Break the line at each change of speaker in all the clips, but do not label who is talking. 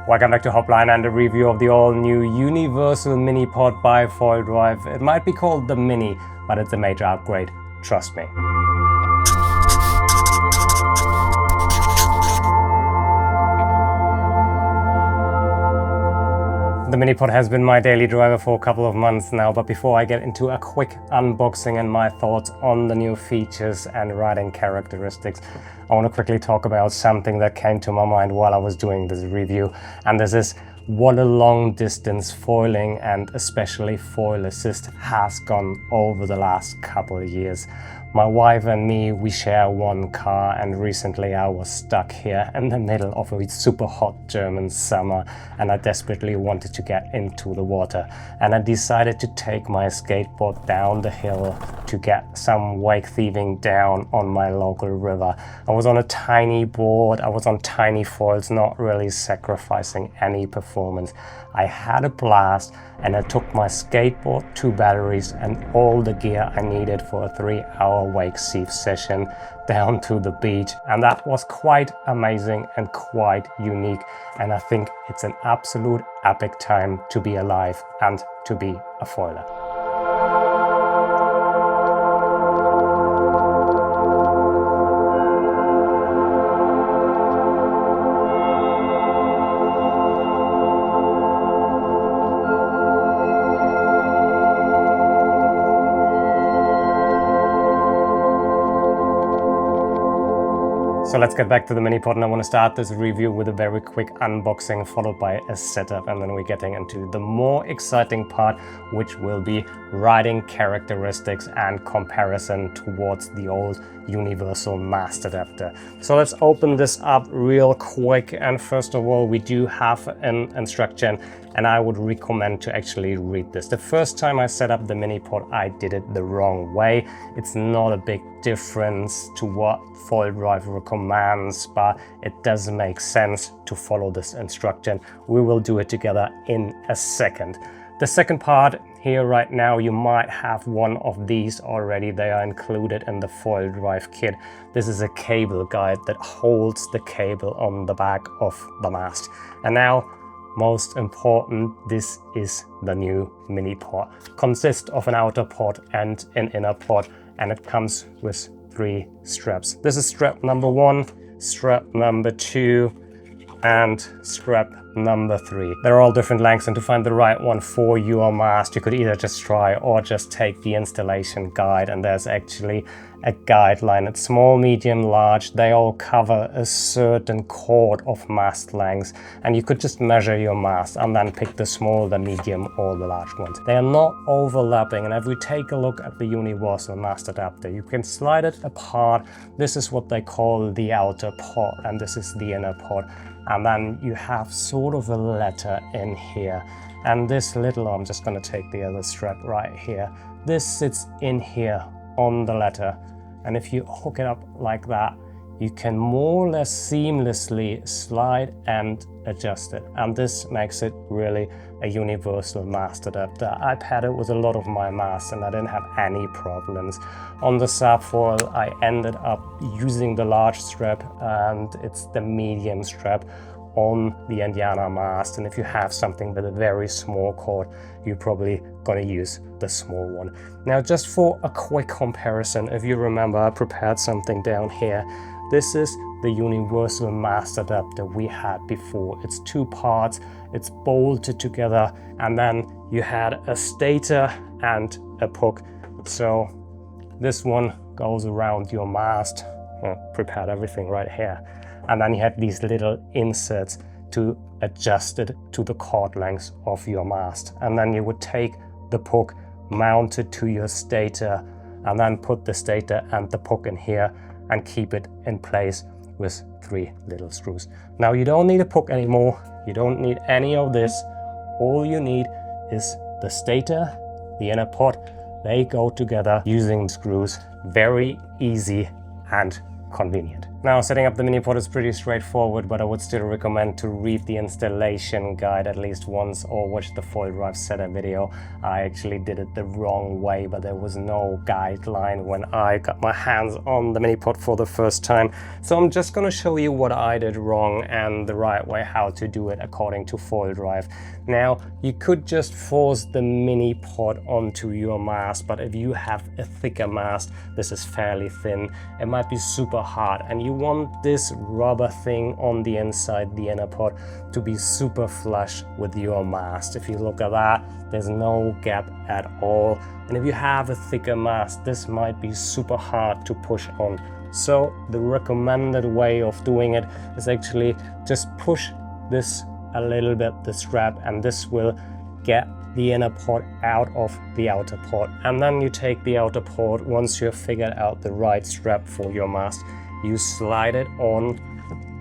Welcome back to Hoppline and a review of the all-new Universal Mini Pod by Foil Drive. It might be called the Mini, but it's a major upgrade, trust me. The Mini Pod has been my daily driver for a couple of months now, but before I get into a quick unboxing and my thoughts on the new features and riding characteristics, I want to quickly talk about something that came to my mind while I was doing this review, and this is what a long distance foiling and especially foil assist has gone over the last couple of years. My wife and me, we share one car, and recently I was stuck here in the middle of a super hot German summer and I desperately wanted to get into the water, and I decided to take my skateboard down the hill to get some wake thieving down on my local river. I was on a tiny board, I was on tiny foils, not really sacrificing any performance. I had a blast, and I took my skateboard, 2 batteries and all the gear I needed for a 3-hour Wakethief session down to the beach, and that was quite amazing and quite unique, and I think it's an absolute epic time to be alive and to be a foiler. So let's get back to the Mini Pod, and I want to start this review with a very quick unboxing followed by a setup, and then we're getting into the more exciting part, which will be riding characteristics and comparison towards the old Universal Mast adapter. So let's open this up real quick, and first of all we do have an instruction, and I would recommend to actually read this. The first time I set up the Mini Pod I did it the wrong way. It's not a big difference to what Foil Drive recommends, but it does make sense to follow this instruction. We will do it together in a second. The second part here right now, you might have one of these already. They are included in the Foil Drive kit. This is a cable guide that holds the cable on the back of the mast. And now, most important, this is the new Mini Pod. Consists of an outer pod and an inner pod, and it comes with 3 straps. This is strap number 1, strap number 2, and strap number 3. They're all different lengths, and to find the right one for your mast, you could either just try or just take the installation guide, and there's actually a guideline. It's small, medium, large. They all cover a certain chord of mast lengths, and you could just measure your mast and then pick the small, the medium, or the large ones. They are not overlapping, and if we take a look at the Universal Mast adapter, you can slide it apart. This is what they call the outer pod, and this is the inner pod. And then you have sort of a letter in here, and this little, I'm just going to take the other strap right here, this sits in here on the letter, and if you hook it up like that, you can more or less seamlessly slide and adjust it, and this makes it really a universal mast adapter. I've had it with a lot of my masts and I didn't have any problems. On the subfoil I ended up using the large strap, and it's the medium strap on the Indiana mast, and if you have something with a very small cord, you're probably gonna use the small one. Now, just for a quick comparison, if you remember, I prepared something down here. This is the Universal Mast adapter we had before. It's 2 parts, it's bolted together, and then you had a stator and a puck. So this one goes around your mast. Prepared everything right here. And then you have these little inserts to adjust it to the chord length of your mast. And then you would take the puck, mount it to your stator, and then put the stator and the puck in here and keep it in place with 3 little screws. Now you don't need a puck anymore, you don't need any of this. All you need is the stator, the inner pod. They go together using screws. Very easy and convenient. Now, setting up the mini pod is pretty straightforward, but I would still recommend to read the installation guide at least once or watch the foil drive setup video. I actually did it the wrong way, but there was no guideline when I got my hands on the mini pod for the first time. So I'm just going to show you what I did wrong and the right way how to do it according to foil drive. Now, you could just force the mini pod onto your mast, but if you have a thicker mast, this is fairly thin, it might be super hard, and you want this rubber thing on the inside, the inner pod, to be super flush with your mast. If you look at that, there's no gap at all. And if you have a thicker mast, this might be super hard to push on. So the recommended way of doing it is actually just push this a little bit, the strap, and this will get the inner pod out of the outer pod. And then you take the outer pod, once you've figured out the right strap for your mast, you slide it on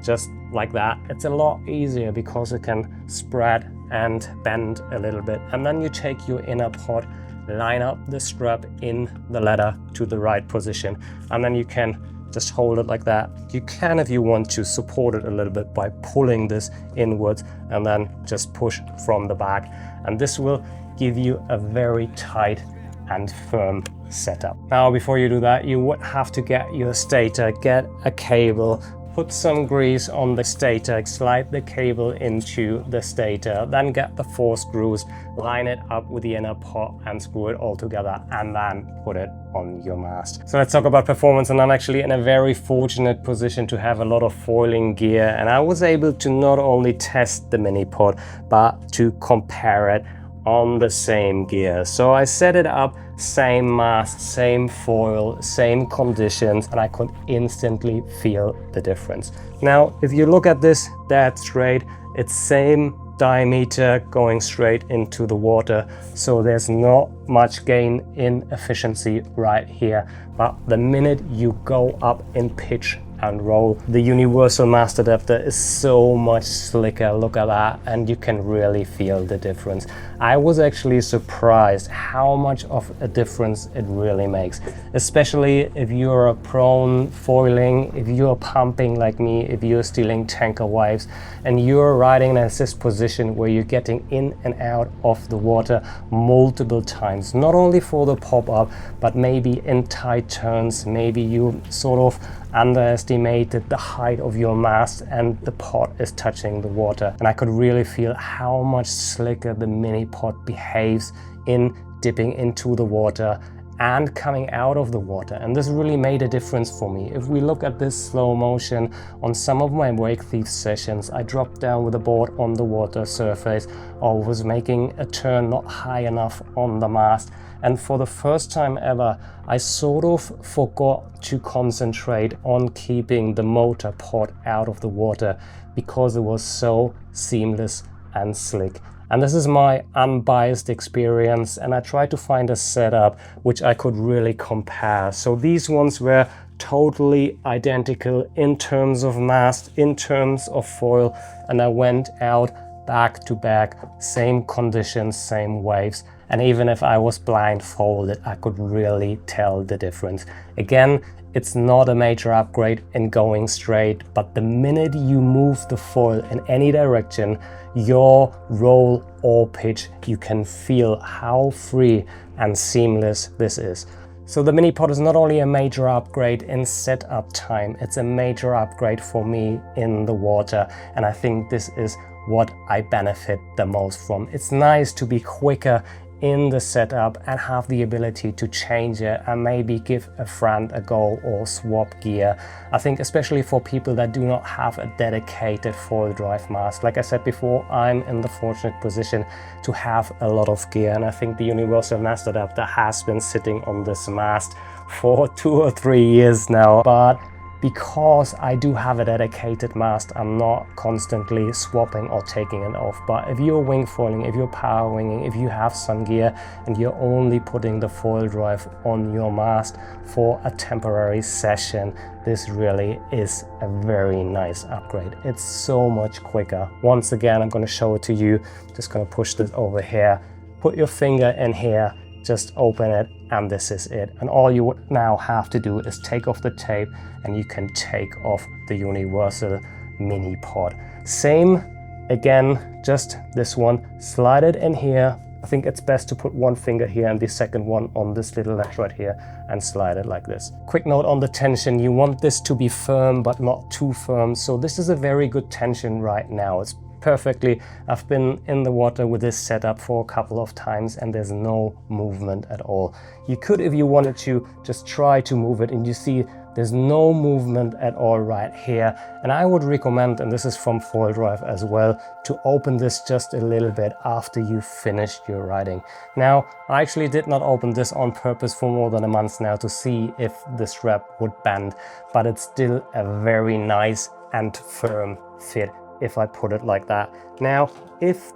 just like that. It's a lot easier because it can spread and bend a little bit. And then you take your inner pod, line up the strap in the ladder to the right position, and then you can just hold it like that. You can, if you want to, support it a little bit by pulling this inwards and then just push from the back. And this will give you a very tight and firm setup. Now, before you do that, you would have to get your stator, get a cable, put some grease on the stator, slide the cable into the stator, then get the 4 screws, line it up with the inner pod and screw it all together, and then put it on your mast. So let's talk about performance. And I'm actually in a very fortunate position to have a lot of foiling gear, and I was able to not only test the mini pod, but to compare it on the same gear. So I set it up, same mast, same foil, same conditions, and I could instantly feel the difference. Now, if you look at this dead straight, it's same diameter going straight into the water, so there's not much gain in efficiency right here. But the minute you go up in pitch and roll, the universal mast adapter is so much slicker. Look at that, and you can really feel the difference. I was actually surprised how much of a difference it really makes, especially if you're a prone foiling, if you're pumping like me, if you're stealing tanker waves and you're riding in an assist position where you're getting in and out of the water multiple times, not only for the pop-up, but maybe in tight turns, maybe you sort of underestimated the height of your mast and the pod is touching the water. And I could really feel how much slicker the mini pod behaves in dipping into the water and coming out of the water. And this really made a difference for me. If we look at this slow motion on some of my Wakethief sessions, I dropped down with the board on the water surface or was making a turn not high enough on the mast. And for the first time ever, I sort of forgot to concentrate on keeping the motor pod out of the water because it was so seamless and slick. And this is my unbiased experience, and I tried to find a setup which I could really compare. So these ones were totally identical in terms of mast, in terms of foil, and I went out back to back, same conditions, same waves. And even if I was blindfolded, I could really tell the difference. Again, it's not a major upgrade in going straight, but the minute you move the foil in any direction, your roll or pitch, you can feel how free and seamless this is. So the mini pod is not only a major upgrade in setup time, it's a major upgrade for me in the water. And I think this is what I benefit the most from. It's nice to be quicker in the setup and have the ability to change it and maybe give a friend a go or swap gear. I think especially for people that do not have a dedicated foil drive mast. Like I said before, I'm in the fortunate position to have a lot of gear, and I think the universal mast adapter has been sitting on this mast for 2 or 3 years now. But because I do have a dedicated mast, I'm not constantly swapping or taking it off. But if you're wing foiling, if you're power winging, if you have some gear and you're only putting the foil drive on your mast for a temporary session, this really is a very nice upgrade. It's so much quicker. Once again, I'm going to show it to you. Just going to push this over here. Put your finger in here just open it, and this is it. And all you would now have to do is take off the tape, and you can take off the universal mini pod. Same again, just this one, slide it in here. I think it's best to put one finger here and the second one on this little ledge right here and slide it like this. Quick note on the tension, you want this to be firm but not too firm. So this is a very good tension right now. It's perfectly, I've been in the water with this setup for a couple of times and there's no movement at all. You could, if you wanted to, just try to move it, and you see there's no movement at all right here. And I would recommend, and this is from foil drive as well, to open this just a little bit after you finished your riding. Now, I actually did not open this on purpose for more than a month now to see if the strap would bend, but it's still a very nice and firm fit, if I put it like that. Now, if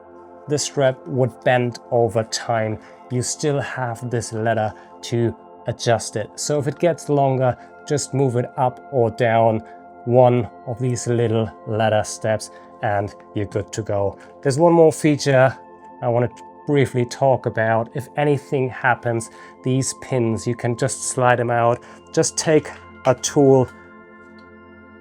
the strap would bend over time, you still have this leather to adjust it. So if it gets longer, just move it up or down one of these little ladder steps and you're good to go. There's one more feature I want to briefly talk about. If anything happens, these pins, you can just slide them out. Just take a tool,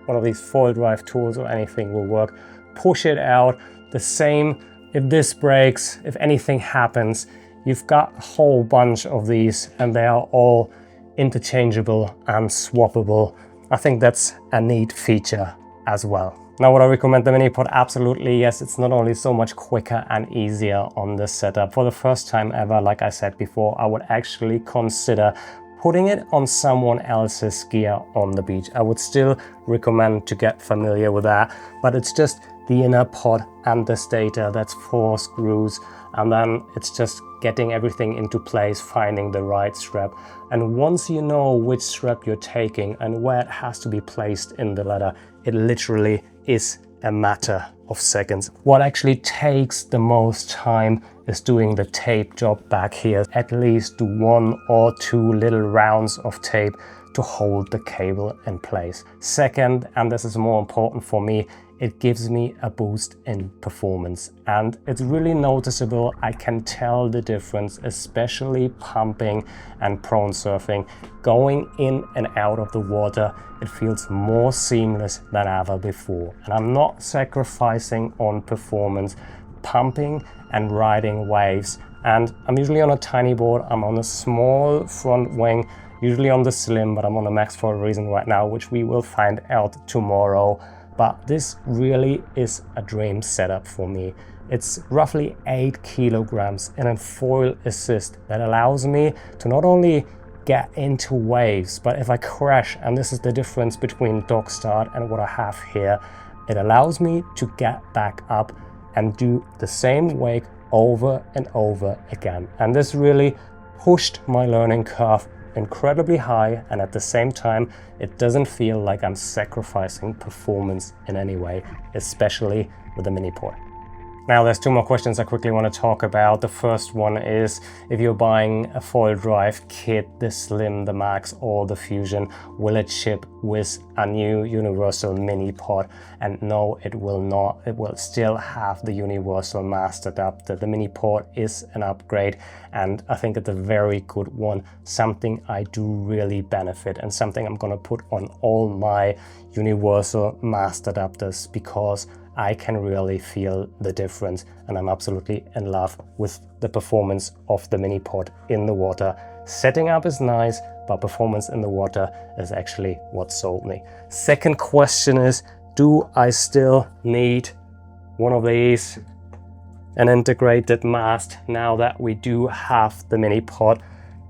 one of these foil drive tools or anything will work. Push it out. The same if this breaks, if anything happens, you've got a whole bunch of these and they are all interchangeable and swappable. I think that's a neat feature as well. Now, would I recommend the mini pod? Absolutely yes. It's not only so much quicker and easier on this setup. For the first time ever, like I said before, I would actually consider putting it on someone else's gear on the beach. I would still recommend to get familiar with that, but it's just the inner pod and the stator, that's 4 screws, and then it's just getting everything into place, finding the right strap. And once you know which strap you're taking and where it has to be placed in the ladder, it literally is a matter of seconds. What actually takes the most time is doing the tape job back here. At least do 1 or 2 little rounds of tape to hold the cable in place. Second, and this is more important for me, it gives me a boost in performance, and it's really noticeable. I can tell the difference, especially pumping and prone surfing. Going in and out of the water, it feels more seamless than ever before. And I'm not sacrificing on performance, pumping and riding waves. And I'm usually on a tiny board, I'm on a small front wing, usually on the slim, but I'm on a max for a reason right now, which we will find out tomorrow. But this really is a dream setup for me. It's roughly 8 kilograms in a foil assist that allows me to not only get into waves, but if I crash, and this is the difference between dog start and what I have here, it allows me to get back up and do the same wake over and over again. And this really pushed my learning curve incredibly high, and at the same time it doesn't feel like I'm sacrificing performance in any way, especially with the mini pod. Now there's 2 more questions I quickly want to talk about. The first one is, if you're buying a foil drive kit, the Slim, the Max or the Fusion, will it ship with a new universal mini pod? And no, it will not. It will still have the universal mast adapter. The mini pod is an upgrade, and I think it's a very good one, something I do really benefit and something I'm gonna put on all my universal mast adapters, because I can really feel the difference, and I'm absolutely in love with the performance of the mini pod in the water. Setting up is nice, but performance in the water is actually what sold me. Second question is, do I still need one of these, an integrated mast, now that we do have the mini pod?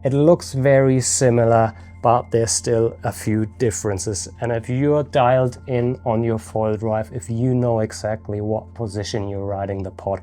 It looks very similar, but there's still a few differences. And if you're dialed in on your foil drive, if you know exactly what position you're riding the pod,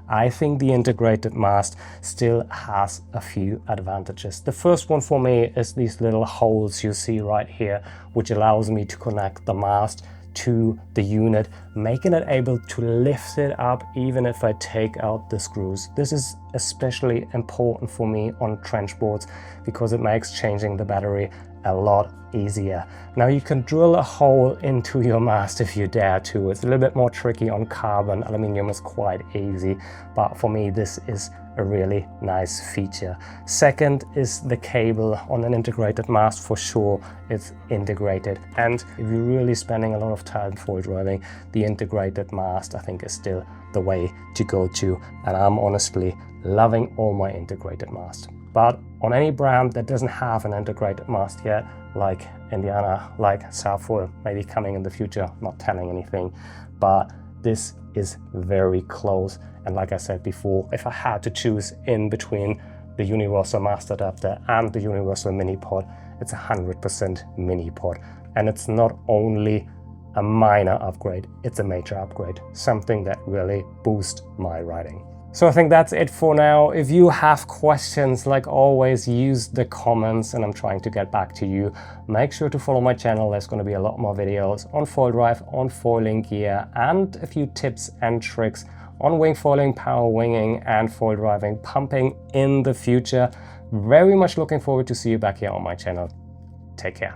I think the integrated mast still has a few advantages. The first one for me is these little holes you see right here, which allows me to connect the mast to the unit, making it able to lift it up even if I take out the screws. This is especially important for me on trench boards because it makes changing the battery a lot easier. Now you can drill a hole into your mast if you dare to. It's a little bit more tricky on carbon. Aluminium is quite easy, but for me this is a really nice feature. Second is the cable. On an integrated mast, for sure it's integrated, and if you're really spending a lot of time foil driving, the integrated mast I think is still the way to go to, and I'm honestly loving all my integrated mast. But on any brand that doesn't have an integrated mast yet, like Indiana, like Southfoil, maybe coming in the future, not telling anything, but this is very close. And like I said before, if I had to choose in between the universal mast adapter and the universal mini pod, it's 100% mini pod. And it's not only a minor upgrade, it's a major upgrade, something that really boosts my riding. So I think that's it for now. If you have questions, like always, use the comments and I'm trying to get back to you. Make sure to follow my channel. There's going to be a lot more videos on foil drive, on foiling gear, and a few tips and tricks on wing foiling, power winging, and foil driving, pumping in the future. Very much looking forward to see you back here on my channel. Take care.